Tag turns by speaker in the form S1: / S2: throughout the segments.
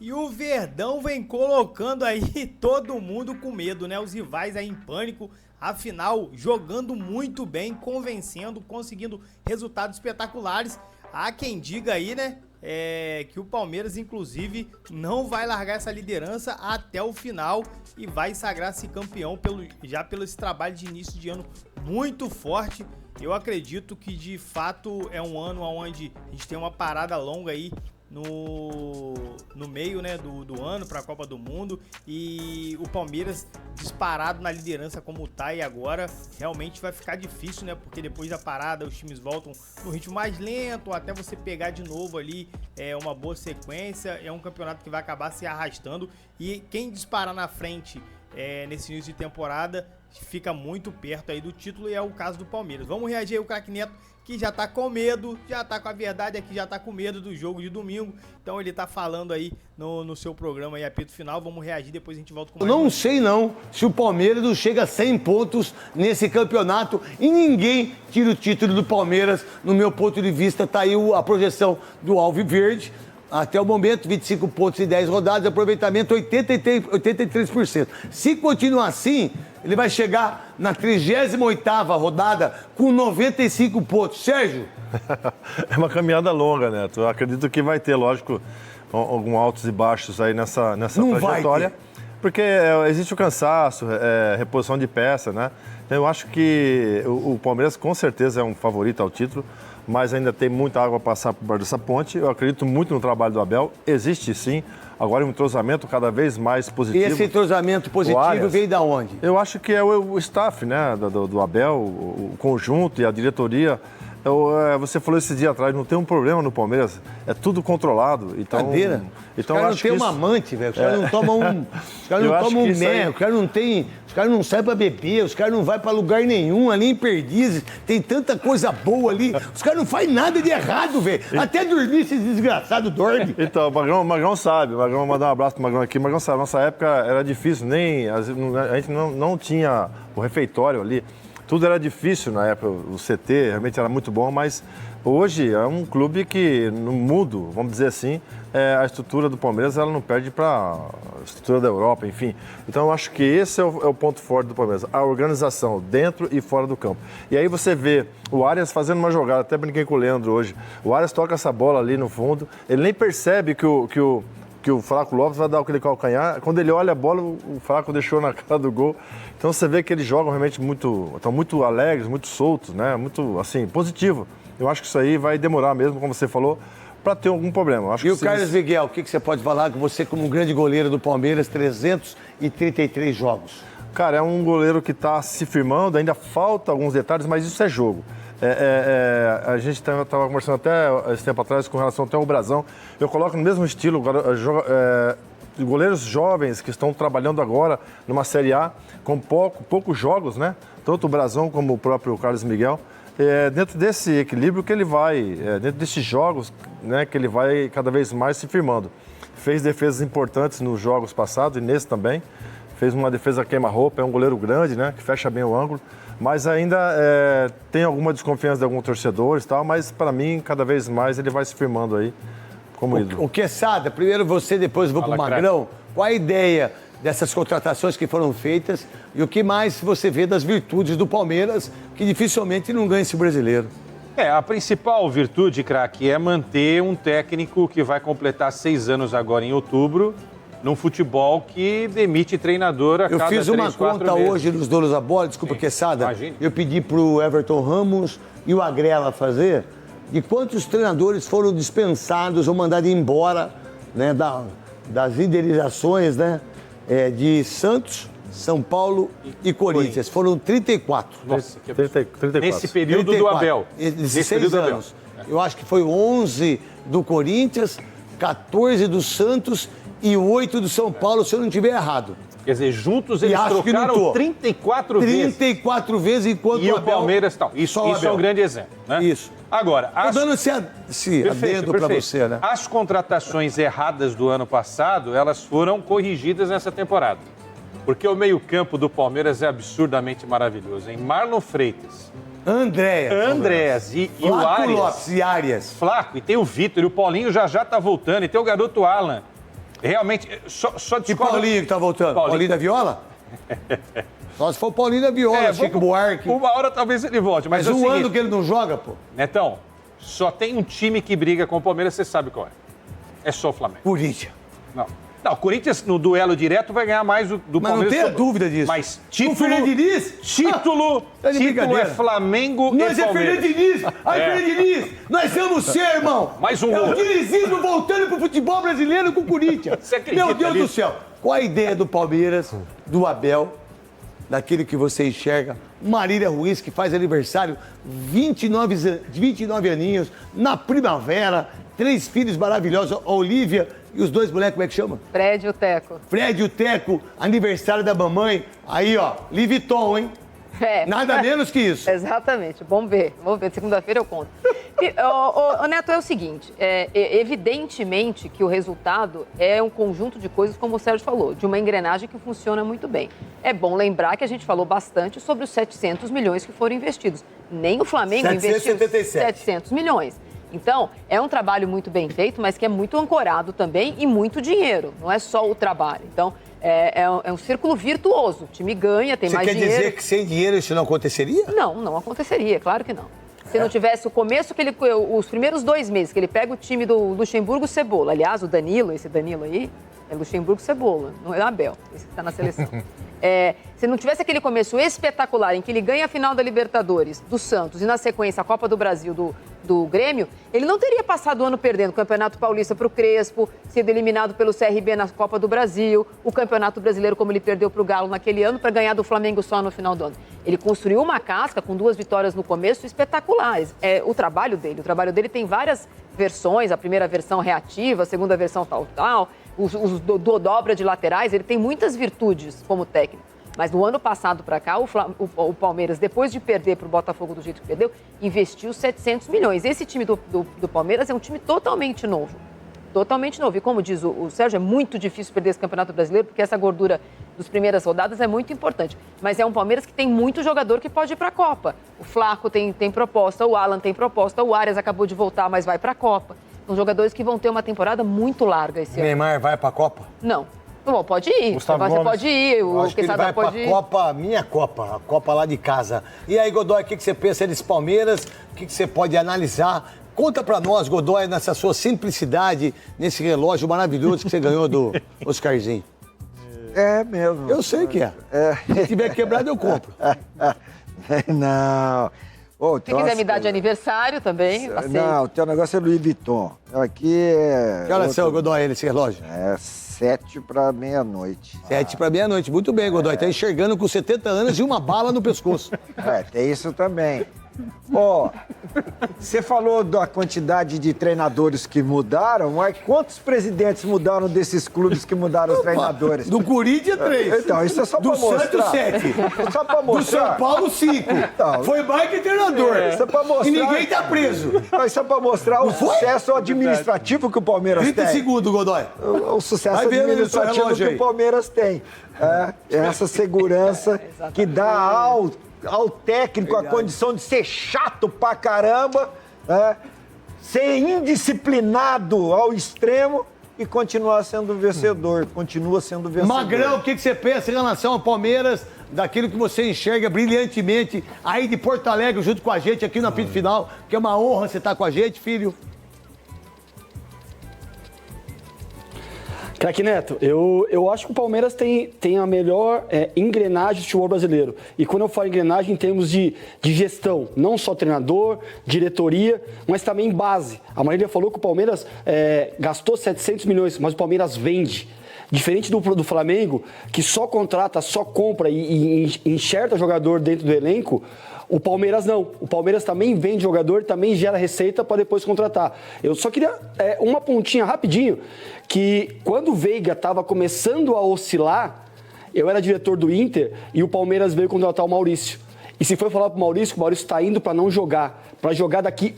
S1: E o Verdão vem colocando aí todo mundo com medo, né? Os rivais aí em pânico, afinal, jogando muito bem, convencendo, conseguindo resultados espetaculares. Há quem diga aí, né, que o Palmeiras, inclusive, não vai largar essa liderança até o final e vai sagrar-se campeão já pelo esse trabalho de início de ano muito forte. Eu acredito que, de fato, é um ano onde a gente tem uma parada longa aí no meio, né, do ano para a Copa do Mundo, e o Palmeiras disparado na liderança como tá, e agora realmente vai ficar difícil, né, porque depois da parada os times voltam no ritmo mais lento, até você pegar de novo ali uma boa sequência. É um campeonato que vai acabar se arrastando, e quem disparar na frente nesse início de temporada fica muito perto aí do título, e é o caso do Palmeiras. Vamos reagir aí o Craque Neto, que já tá com medo, já tá com a verdade aqui, já tá com medo do jogo de domingo. Então ele tá falando aí no seu programa aí, apito final. Vamos reagir, depois a gente volta com mais.
S2: Eu não sei não se o Palmeiras não chega a 100 pontos nesse campeonato e ninguém tira o título do Palmeiras. No meu ponto de vista, tá aí a projeção do Alviverde. Até o momento, 25 pontos em 10 rodadas, aproveitamento 83%. Se continuar assim, ele vai chegar na 38ª rodada com 95 pontos. Sérgio?
S3: É uma caminhada longa, Neto. Eu acredito que vai ter, lógico, alguns altos e baixos aí nessa trajetória. Porque existe o cansaço, reposição de peça, né? Então, eu acho que o Palmeiras com certeza é um favorito ao título, mas ainda tem muita água a passar por baixo dessa ponte. Eu acredito muito no trabalho do Abel. Existe sim, agora um entrosamento cada vez mais positivo.
S2: E esse entrosamento positivo veio da onde?
S3: Eu acho que é o staff, né, do Abel, o conjunto e a diretoria. Você falou esse dia atrás, não tem um problema no Palmeiras, é tudo controlado. Então,
S2: Cadeira?
S3: Então,
S2: os caras não têm uma amante, velho. Os caras não tomam os caras não tomam mel, os caras não saem pra beber, os caras não vão pra lugar nenhum, ali em Perdizes, tem tanta coisa boa ali. Os caras não fazem nada de errado, velho. Até dormir esses desgraçados dormem.
S3: Então, o Magrão sabe, o Magrão, mandar um abraço pro Magrão aqui. O Magrão sabe, nossa época era difícil, a gente não tinha o refeitório ali. Tudo era difícil na época, o CT realmente era muito bom, mas hoje é um clube que, no mundo, vamos dizer assim, a estrutura do Palmeiras ela não perde para a estrutura da Europa, enfim. Então eu acho que esse é o ponto forte do Palmeiras, a organização dentro e fora do campo. E aí você vê o Arias fazendo uma jogada, até brinquei com o Leandro hoje, o Arias toca essa bola ali no fundo, ele nem percebe que o Flaco Lopes vai dar aquele calcanhar. Quando ele olha a bola, o Flaco deixou na cara do gol. Então você vê que eles jogam realmente estão muito alegres, muito soltos, né? Muito, assim, positivo. Eu acho que isso aí vai demorar mesmo, como você falou, para ter algum problema.
S2: E o Carlos Miguel, o que você pode falar que você, como um grande goleiro do Palmeiras, 333 jogos?
S3: Cara, é um goleiro que está se firmando, ainda falta alguns detalhes, mas isso é jogo. A gente estava conversando até esse tempo atrás com relação até ao Brasão. Eu coloco no mesmo estilo goleiros jovens que estão trabalhando agora numa Série A com poucos jogos, né? Tanto o Brasão como o próprio Carlos Miguel. Dentro desse equilíbrio que ele vai, dentro desses jogos, né, que ele vai cada vez mais se firmando. Fez defesas importantes nos jogos passados e nesse também. Fez uma defesa queima-roupa, é um goleiro grande, né, que fecha bem o ângulo. Mas ainda tem alguma desconfiança de alguns torcedores e tal, mas para mim, cada vez mais, ele vai se firmando aí como ídolo.
S2: O Quesada, primeiro você, depois eu vou pro Magrão. Qual a ideia dessas contratações que foram feitas e o que mais você vê das virtudes do Palmeiras, que dificilmente não ganha esse brasileiro?
S4: A principal virtude, craque, é manter um técnico que vai completar 6 anos agora em outubro, num futebol que demite treinador a cada 3, 4 meses.
S2: Eu fiz uma conta hoje nos Donos da Bola, desculpa, Quesada.
S4: Imagine.
S2: Eu pedi pro Everton Ramos e o Agrela fazer de quantos treinadores foram dispensados ou mandados embora, né, das indenizações, né, de Santos, São Paulo e Corinthians. Foram 34.
S4: Nossa,
S3: 34.
S4: Nesse período 34. Do Abel.
S2: Nesses 6 anos. Eu acho que foi 11 do Corinthians, 14 do Santos e 8 do São Paulo, se eu não estiver errado.
S4: Quer dizer, juntos eles trocaram 34 vezes.
S2: 34 vezes, enquanto
S4: o Palmeiras tal. Isso é um grande exemplo, né?
S2: Isso.
S4: Agora,
S2: estou dando esse adendo para você, né?
S4: As contratações erradas do ano passado, elas foram corrigidas nessa temporada. Porque o meio-campo do Palmeiras é absurdamente maravilhoso, hein? Marlon Freitas. Andréas e o Arias.
S2: Lopes e Arias.
S4: Flaco, e tem o Vitor, e o Paulinho já tá voltando, e tem o garoto Alan. realmente, só
S2: E
S4: discordo...
S2: Paulinho que tá voltando? Paulinho da Viola? Só se for o Paulinho da Viola, Chico Buarque.
S4: Uma hora talvez ele volte, mas é o
S2: um
S4: seguinte,
S2: ano que ele não joga, pô.
S4: Netão, só tem um time que briga com o Palmeiras, você sabe qual é. É só o Flamengo.
S2: Corinthians.
S4: Não, o Corinthians no duelo direto vai ganhar mais do
S2: Mas
S4: Palmeiras.
S2: não tenha dúvida disso.
S4: Mas
S2: O
S4: título...
S2: Fernando Diniz?
S4: Título é Flamengo
S2: Nós
S4: e
S2: é
S4: Palmeiras.
S2: Fernando Diniz! Aí, Fernando Diniz! Nós somos ser, irmão!
S4: Mais um
S2: É
S4: gol.
S2: o dinizismo voltando pro futebol brasileiro com o Corinthians.
S4: Você acredita
S2: Meu Deus do
S4: nisso?
S2: céu! Qual a ideia do Palmeiras, do Abel, daquele que você enxerga? Marília Ruiz, que faz aniversário, 29 aninhos, na primavera, 3 filhos maravilhosos, a Olivia e os 2 moleques, como é que chama?
S5: Fred e o Teco.
S2: Fred e o Teco, aniversário da mamãe. Aí, ó, Liviton, hein? Nada menos que isso.
S5: Exatamente. Vamos ver. Segunda-feira eu conto. Neto, é o seguinte, evidentemente que o resultado é um conjunto de coisas, como o Sérgio falou, de uma engrenagem que funciona muito bem. É bom lembrar que a gente falou bastante sobre os 700 milhões que foram investidos. Nem o Flamengo investiu 700 milhões. Então, é um trabalho muito bem feito, mas que é muito ancorado também e muito dinheiro. Não é só o trabalho. Então, é um círculo virtuoso. O time ganha, tem mais dinheiro.
S2: Você quer dizer que sem dinheiro isso não aconteceria?
S5: Não aconteceria, claro que não. Se não tivesse o começo, os primeiros 2 meses, que ele pega o time do Luxemburgo Cebola. Aliás, o Danilo, esse Danilo aí, é Luxemburgo Cebola, não é Abel, esse que está na seleção. Se não tivesse aquele começo espetacular em que ele ganha a final da Libertadores, do Santos, e na sequência a Copa do Brasil do Grêmio, ele não teria passado o ano perdendo o Campeonato Paulista para o Crespo, sido eliminado pelo CRB na Copa do Brasil, o Campeonato Brasileiro como ele perdeu para o Galo naquele ano, para ganhar do Flamengo só no final do ano. Ele construiu uma casca com 2 vitórias no começo espetaculares. O trabalho dele tem várias versões, a primeira versão reativa, a segunda versão tal, os dobra de laterais, ele tem muitas virtudes como técnico. Mas no ano passado para cá, o Palmeiras, depois de perder para o Botafogo do jeito que perdeu, investiu 700 milhões. Esse time do Palmeiras é um time totalmente novo. Totalmente novo. E como diz o Sérgio, é muito difícil perder esse Campeonato Brasileiro, porque essa gordura das primeiras rodadas é muito importante. Mas é um Palmeiras que tem muito jogador que pode ir para a Copa. O Flaco tem proposta, o Alan tem proposta, o Arias acabou de voltar, mas vai para a Copa. São jogadores que vão ter uma temporada muito larga esse ano.
S2: Neymar vai para a Copa?
S5: Não. Bom, pode ir.
S3: Gustavo
S5: Você
S3: Gomes.
S5: pode ir.
S6: Acho que ele vai para a Copa, minha Copa, a Copa lá de casa. E aí, Godoy, o que você pensa desse Palmeiras? O que você pode analisar? Conta para nós, Godoy, nessa sua simplicidade, nesse relógio maravilhoso que você ganhou do Oscarzinho.
S7: É mesmo.
S6: Eu sei que é. Se tiver quebrado, eu compro.
S7: Não. Oh,
S5: Se quiser me dar de aniversário também, aceito.
S7: Não, o teu negócio é Louis Vuitton. Aqui é...
S6: Que horas são, Godoy, esse relógio?
S7: É 7 para meia-noite.
S6: 7 para meia-noite. Muito bem, Godoy. Tá enxergando com 70 anos e uma bala no pescoço.
S7: Tem isso também. Ó, você falou da quantidade de treinadores que mudaram, mas quantos presidentes mudaram desses clubes que mudaram os treinadores?
S6: Do Corinthians, 3.
S7: Então, isso é só pra mostrar.
S6: Do Santos, 7.
S7: Só pra
S6: Do
S7: mostrar.
S6: São Paulo, 5.
S7: Então,
S6: Foi mais que treinador.
S7: Isso é pra mostrar.
S6: E ninguém tá preso.
S7: Isso é pra mostrar o sucesso administrativo que o Palmeiras
S6: 30
S7: tem.
S6: segundos, Godoy.
S7: O sucesso
S6: Vai vendo no seu
S7: administrativo
S6: relógio
S7: que
S6: aí.
S7: o Palmeiras tem. Essa segurança que dá ao técnico a condição de ser chato pra caramba, ser indisciplinado ao extremo e continuar sendo vencedor. Continua sendo vencedor.
S6: Magrão, o que você pensa em relação ao Palmeiras, daquilo que você enxerga brilhantemente aí de Porto Alegre junto com a gente aqui no apito final, que é uma honra você estar com a gente, filho.
S8: Craque Neto, eu acho que o Palmeiras tem a melhor engrenagem do futebol brasileiro. E quando eu falo engrenagem, em termos de gestão, não só treinador, diretoria, mas também base. A Marília falou que o Palmeiras gastou 700 milhões, mas o Palmeiras vende. Diferente do Flamengo, que só contrata, só compra e enxerta jogador dentro do elenco, o Palmeiras não. O Palmeiras também vende jogador, também gera receita para depois contratar. Eu só queria uma pontinha rapidinho, que quando o Veiga estava começando a oscilar, eu era diretor do Inter e o Palmeiras veio contratar o Maurício. E se foi falar para o Maurício, que o Maurício está indo para não jogar. Para jogar daqui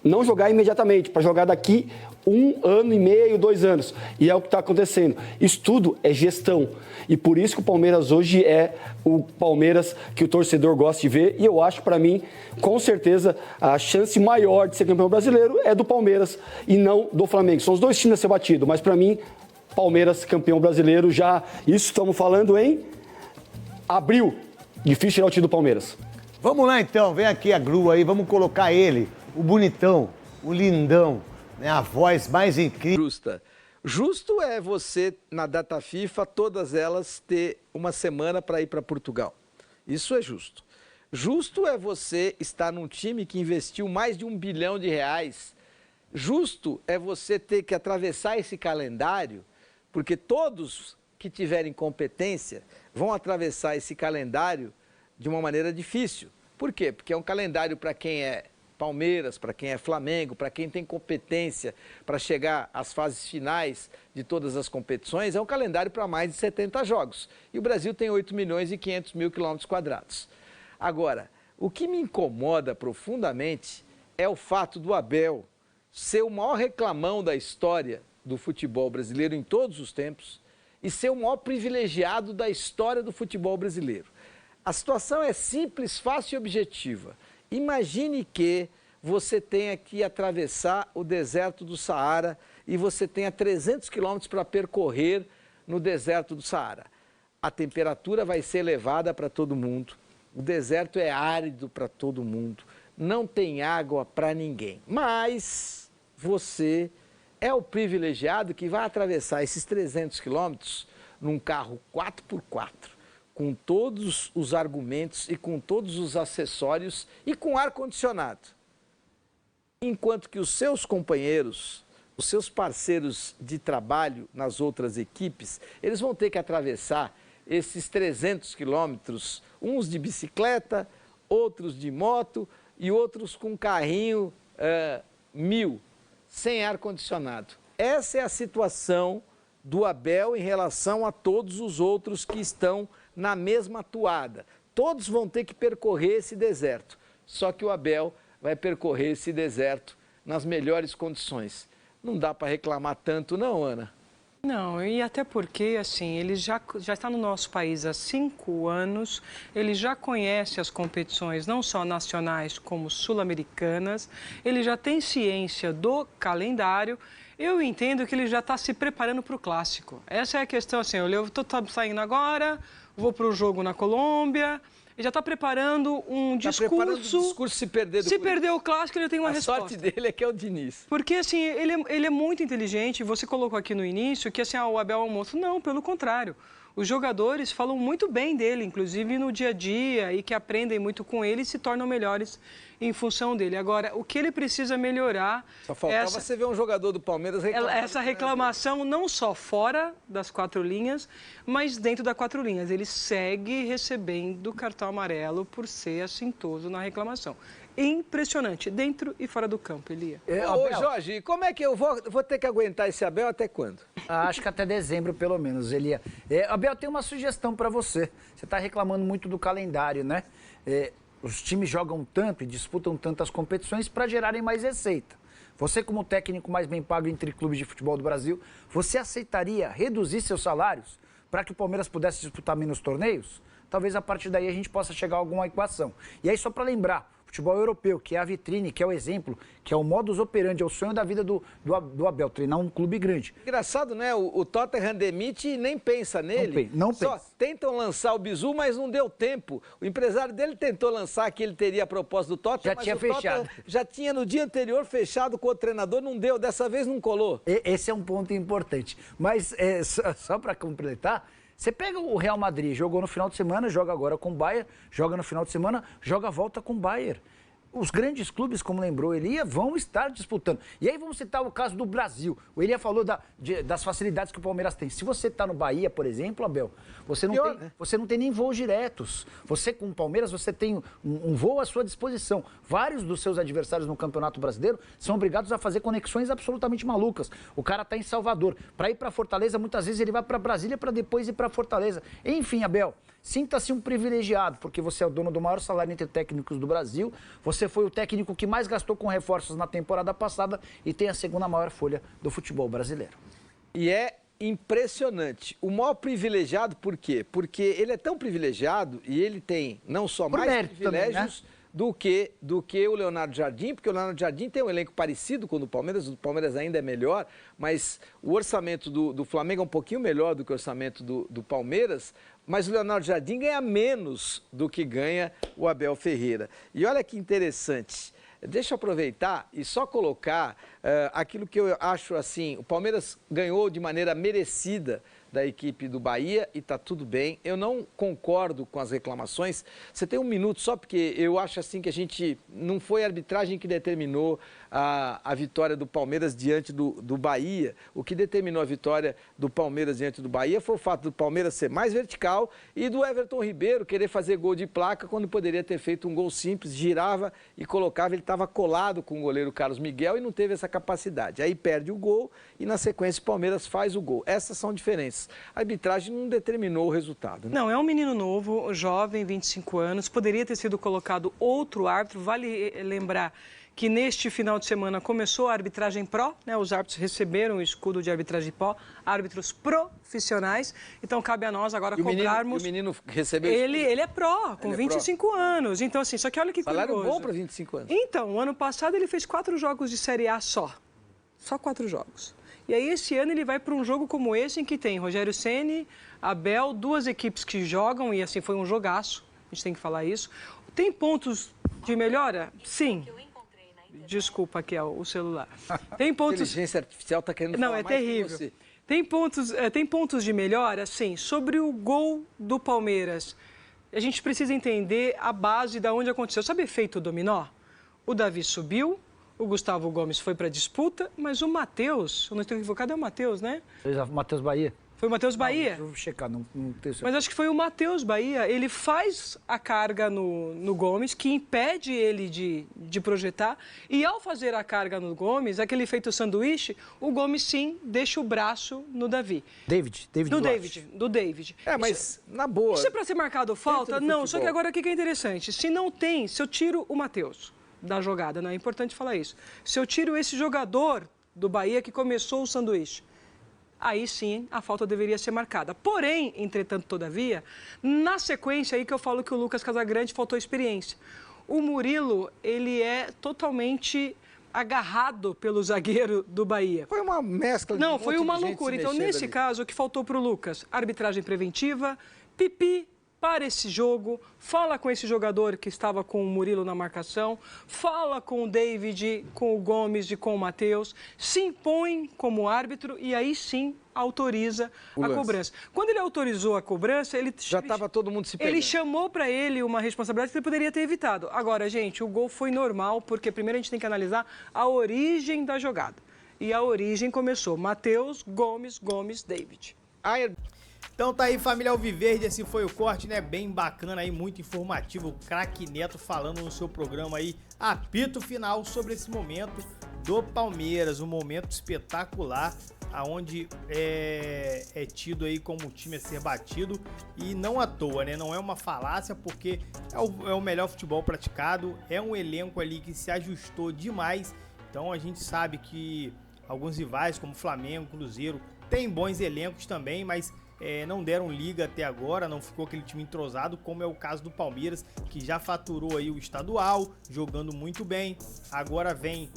S8: não jogar imediatamente, para jogar daqui 1 ano e meio, 2 anos. E é o que está acontecendo. Isso tudo é gestão. E por isso que o Palmeiras hoje é o Palmeiras que o torcedor gosta de ver. E eu acho, para mim, com certeza, a chance maior de ser campeão brasileiro é do Palmeiras e não do Flamengo. São os dois times a ser batidos, mas para mim, Palmeiras campeão brasileiro já. Isso estamos falando em abril. Difícil tirar o título do Palmeiras.
S2: Vamos lá então, vem aqui a grua aí, vamos colocar ele, o bonitão, o lindão, né, a voz mais incrível.
S9: Justo é você, na data FIFA, todas elas ter uma semana para ir para Portugal. Isso é justo. Justo é você estar num time que investiu mais de R$1 bilhão. Justo é você ter que atravessar esse calendário, porque todos que tiverem competência vão atravessar esse calendário de uma maneira difícil. Por quê? Porque é um calendário para quem é Palmeiras, para quem é Flamengo, para quem tem competência para chegar às fases finais de todas as competições, é um calendário para mais de 70 jogos. E o Brasil tem 8.500.000 km². Agora, o que me incomoda profundamente é o fato do Abel ser o maior reclamão da história do futebol brasileiro em todos os tempos e ser o maior privilegiado da história do futebol brasileiro. A situação é simples, fácil e objetiva. Imagine que você tenha que atravessar o deserto do Saara e você tenha 300 quilômetros para percorrer no deserto do Saara. A temperatura vai ser elevada para todo mundo, o deserto é árido para todo mundo, não tem água para ninguém. Mas você é o privilegiado que vai atravessar esses 300 quilômetros num carro 4x4. Com todos os argumentos e com todos os acessórios e com ar-condicionado. Enquanto que os seus companheiros, os seus parceiros de trabalho nas outras equipes, eles vão ter que atravessar esses 300 quilômetros, uns de bicicleta, outros de moto e outros com carrinho 1000, sem ar-condicionado. Essa é a situação do Abel em relação a todos os outros que estão na mesma toada. Todos vão ter que percorrer esse deserto, só que o Abel vai percorrer esse deserto nas melhores condições. Não dá para reclamar tanto não, Ana?
S10: Não, e até porque, assim, ele já está no nosso país há 5 anos, ele já conhece as competições, não só nacionais como sul-americanas, ele já tem ciência do calendário. Eu entendo que ele já está se preparando para o clássico. Essa é a questão, assim, eu estou saindo agora, vou para o jogo na Colômbia, e já está preparando um discurso...
S9: Preparando um discurso se perder do...
S10: Se perder o clássico, ele tem uma resposta.
S9: A sorte dele é que é o Diniz.
S10: Porque, assim, ele é muito inteligente. Você colocou aqui no início que, assim, o Abel é um monstro. Não, pelo contrário. Os jogadores falam muito bem dele, inclusive no dia a dia, e que aprendem muito com ele e se tornam melhores em função dele. Agora, o que ele precisa melhorar...
S9: Só faltava você ver um jogador do Palmeiras reclamar.
S10: Essa reclamação não só fora das 4 linhas, mas dentro das 4 linhas. Ele segue recebendo cartão amarelo por ser assintoso na reclamação. Impressionante, dentro e fora do campo, ele ia.
S9: Ô, Jorge, como é que eu vou ter que aguentar esse Abel até quando?
S11: Acho que até dezembro, pelo menos, ele ia. Abel, tem uma sugestão para você. Você está reclamando muito do calendário, né? Os times jogam tanto e disputam tantas competições para gerarem mais receita. Você, como técnico mais bem pago entre clubes de futebol do Brasil, você aceitaria reduzir seus salários para que o Palmeiras pudesse disputar menos torneios? Talvez a partir daí a gente possa chegar a alguma equação. E aí, só para lembrar, futebol europeu, que é a vitrine, que é o exemplo, que é o modus operandi, é o sonho da vida do Abel, treinar um clube grande.
S9: Engraçado, né? O Tottenham demite e nem pensa nele.
S11: Não pensa.
S9: Só tentam lançar o Bizu, mas não deu tempo. O empresário dele tentou lançar que ele teria a proposta do Tottenham,
S11: já tinha fechado.
S9: Já tinha no dia anterior fechado com o treinador, não deu. Dessa vez não colou.
S11: Esse é um ponto importante. Mas, só para completar, você pega o Real Madrid, jogou no final de semana, joga agora com o Bayern, joga no final de semana, joga a volta com o Bayern. Os grandes clubes, como lembrou Elia, vão estar disputando. E aí vamos citar o caso do Brasil. O Elia falou das facilidades que o Palmeiras tem. Se você está no Bahia, por exemplo, Abel, você não tem nem voos diretos. Você, com o Palmeiras, você tem um voo à sua disposição. Vários dos seus adversários no Campeonato Brasileiro são obrigados a fazer conexões absolutamente malucas. O cara está em Salvador. Para ir para Fortaleza, muitas vezes ele vai para Brasília para depois ir para Fortaleza. Enfim, Abel, sinta-se um privilegiado, porque você é o dono do maior salário entre técnicos do Brasil. Você foi o técnico que mais gastou com reforços na temporada passada e tem a segunda maior folha do futebol brasileiro.
S9: E é impressionante. O maior privilegiado, por quê? Porque ele é tão privilegiado e ele tem não só mais privilégios, também, né? do que o Leonardo Jardim, porque o Leonardo Jardim tem um elenco parecido com o do Palmeiras ainda é melhor, mas o orçamento do Flamengo é um pouquinho melhor do que o orçamento do Palmeiras, mas o Leonardo Jardim ganha menos do que ganha o Abel Ferreira. E olha que interessante, deixa eu aproveitar e só colocar aquilo que eu acho assim, o Palmeiras ganhou de maneira merecida da equipe do Bahia e tá tudo bem. Eu não concordo com as reclamações. Você tem um minuto só, porque eu acho assim que a gente não foi a arbitragem que determinou a vitória do Palmeiras diante do Bahia. O que determinou a vitória do Palmeiras diante do Bahia foi o fato do Palmeiras ser mais vertical e do Everton Ribeiro querer fazer gol de placa quando poderia ter feito um gol simples, girava e colocava. Ele estava colado com o goleiro Carlos Miguel e não teve essa capacidade. Aí perde o gol e na sequência o Palmeiras faz o gol. Essas são diferenças. A arbitragem não determinou o resultado. Né?
S10: Não, é um menino novo, jovem, 25 anos. Poderia ter sido colocado outro árbitro. Vale lembrar que neste final de semana começou a arbitragem pró, né? Os árbitros receberam o escudo de arbitragem pró, árbitros profissionais. Então cabe a nós agora cobrarmos.
S9: O menino recebeu
S10: ele é pró, com 25 anos. Então assim, só que olha que curioso.
S9: Salário bom para 25 anos.
S10: Então, o ano passado ele fez 4 jogos de Série A só. Só 4 jogos. E aí esse ano ele vai para um jogo como esse em que tem Rogério Ceni, Abel, 2 equipes que jogam e assim foi um jogaço. A gente tem que falar isso. Tem pontos de melhora? Sim. Desculpa, aqui é o celular. Tem pontos...
S9: A inteligência artificial está querendo falar mais
S10: terrível.
S9: que você.
S10: Tem pontos de melhora, sim. Sobre o gol do Palmeiras, a gente precisa entender a base de onde aconteceu. Sabe efeito dominó? O Davi subiu, o Gustavo Gomes foi para a disputa, mas o Matheus, eu não estou equivocado, é o Matheus, né?
S11: O Matheus Bahia.
S10: Foi o Matheus Bahia?
S11: Vou checar, não tenho certeza.
S10: Mas acho que foi o Matheus Bahia. Ele faz a carga no Gomes, que impede ele de projetar. E ao fazer a carga no Gomes, aquele efeito sanduíche, o Gomes sim deixa o braço no Davi. Do David.
S9: Mas na boa.
S10: Isso é para ser marcado falta? Não, só que agora o que é interessante? Se eu tiro o Matheus da jogada, não é importante falar isso. Se eu tiro esse jogador do Bahia que começou o sanduíche, aí sim a falta deveria ser marcada. Porém, entretanto, todavia, na sequência aí que eu falo que o Lucas Casagrande faltou experiência. O Murilo, ele é totalmente agarrado pelo zagueiro do Bahia.
S9: Foi uma mescla de
S10: Não, foi uma loucura. Então, nesse caso, o que faltou para o Lucas? Arbitragem preventiva, pipi para esse jogo, fala com esse jogador que estava com o Murilo na marcação, fala com o David, com o Gomes e com o Matheus, se impõe como árbitro e aí sim autoriza a cobrança. Quando ele autorizou a cobrança, já estava todo mundo se pegando. Ele chamou para ele uma responsabilidade que ele poderia ter evitado. Agora, gente, o gol foi normal, porque primeiro a gente tem que analisar a origem da jogada. E a origem começou Matheus, Gomes, David.
S1: Então tá aí, família Alviverde, esse foi o corte, né? Bem bacana aí, muito informativo. O craque Neto falando no seu programa aí, apito final sobre esse momento do Palmeiras, um momento espetacular, aonde é tido aí como o time a ser batido e não à toa, né? Não é uma falácia, porque é o melhor futebol praticado, é um elenco ali que se ajustou demais. Então a gente sabe que alguns rivais como Flamengo, Cruzeiro, tem bons elencos também, mas não deram liga até agora, não ficou aquele time entrosado, como é o caso do Palmeiras, que já faturou aí o estadual, jogando muito bem, agora vem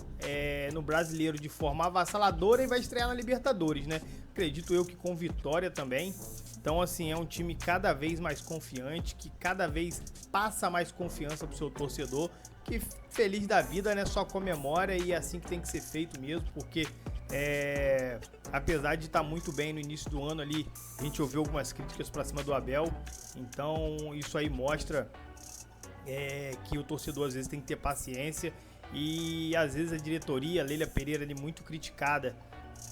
S1: no Brasileiro de forma avassaladora e vai estrear na Libertadores, né? Acredito eu que com vitória também. Então, assim, é um time cada vez mais confiante, que cada vez passa mais confiança pro seu torcedor, que feliz da vida, né? Só comemora e é assim que tem que ser feito mesmo, porque apesar de estar muito bem no início do ano ali, a gente ouviu algumas críticas para cima do Abel, então isso aí mostra que o torcedor às vezes tem que ter paciência e às vezes a diretoria, a Leila Pereira, ali, muito criticada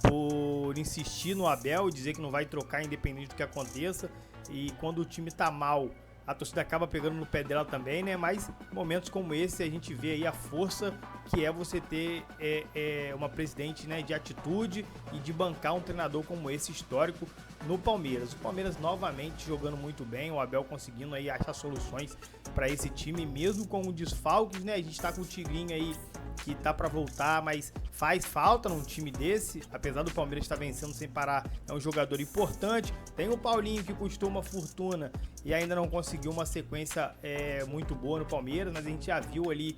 S1: por insistir no Abel e dizer que não vai trocar independente do que aconteça, e quando o time tá mal, a torcida acaba pegando no pé dela também, né? Mas momentos como esse a gente vê aí a força que é você ter uma presidente, né, de atitude e de bancar um treinador como esse histórico no Palmeiras. O Palmeiras novamente jogando muito bem, o Abel conseguindo aí achar soluções para esse time, mesmo com o desfalques, né? A gente tá com o Tigrinho aí que tá pra voltar, mas faz falta num time desse, apesar do Palmeiras estar vencendo sem parar, é um jogador importante. Tem o Paulinho, que custou uma fortuna e ainda não conseguiu uma sequência muito boa no Palmeiras, mas a gente já viu ali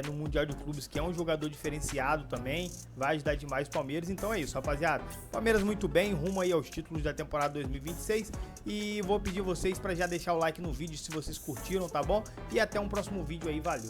S1: no Mundial de Clubes que é um jogador diferenciado também, vai ajudar demais o Palmeiras. Então é isso, rapaziada. Palmeiras muito bem, rumo aí aos títulos da temporada 2026, e vou pedir vocês para já deixar o like no vídeo se vocês curtiram, tá bom? E até um próximo vídeo aí, valeu!